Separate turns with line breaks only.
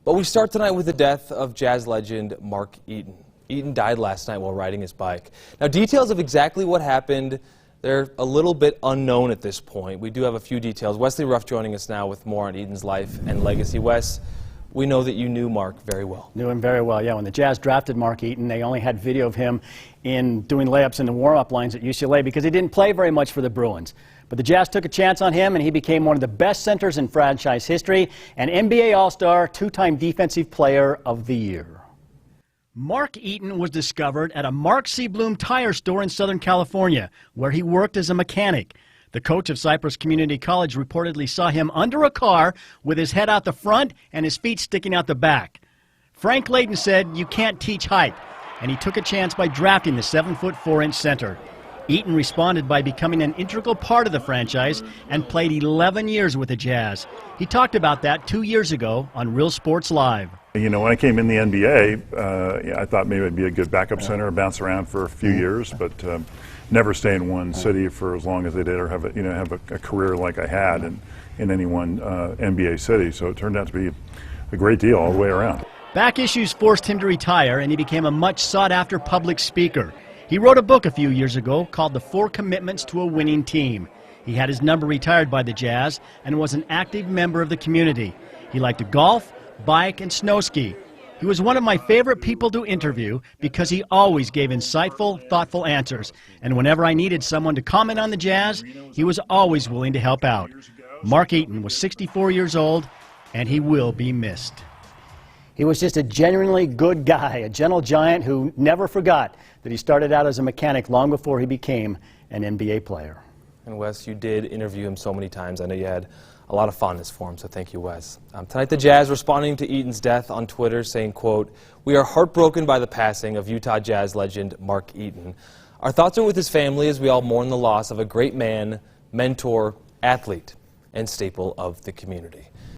But we start tonight with the death of jazz legend Mark Eaton. Eaton died last night while riding his bike. Now, details of exactly what happened, they're a little bit unknown at this point. We do have a few details. Wesley Ruff joining us now with more on Eaton's life and legacy. Wes, we know that you knew Mark very well.
Knew him very well, yeah. When the Jazz drafted Mark Eaton, they only had video of him in doing layups in the warm-up lines at UCLA because he didn't play very much for the Bruins. But the Jazz took a chance on him, and he became one of the best centers in franchise history, an NBA All-Star, two-time Defensive Player of the Year. Mark Eaton was discovered at a Mark C. Bloom tire store in Southern California, where he worked as a mechanic. The coach of Cypress Community College reportedly saw him under a car with his head out the front and his feet sticking out the back. Frank Layden said, "You can't teach height," and he took a chance by drafting the 7-foot 4-inch center. Eaton responded by becoming an integral part of the franchise and played 11 years with the Jazz. He talked about that 2 years ago on Real Sports Live.
You know, when I came in the NBA, I thought maybe I'd be a good backup center, bounce around for a few years, but never stay in one city for as long as they did, or have a career like I had in any one NBA city. So it turned out to be a great deal all the way around.
Back issues forced him to retire, and he became a much sought-after public speaker. He wrote a book a few years ago called The 4 Commitments to a Winning Team. He had his number retired by the Jazz and was an active member of the community. He liked to golf, bike, and snow ski. He was one of my favorite people to interview because he always gave insightful, thoughtful answers. And whenever I needed someone to comment on the Jazz, he was always willing to help out. Mark Eaton was 64 years old, and he will be missed. He was just a genuinely good guy, a gentle giant who never forgot that he started out as a mechanic long before he became an NBA player.
And Wes, you did interview him so many times. I know you had a lot of fondness for him, so thank you, Wes. Tonight, the Jazz responding to Eaton's death on Twitter, saying, quote, "We are heartbroken by the passing of Utah Jazz legend Mark Eaton. Our thoughts are with his family as we all mourn the loss of a great man, mentor, athlete, and staple of the community."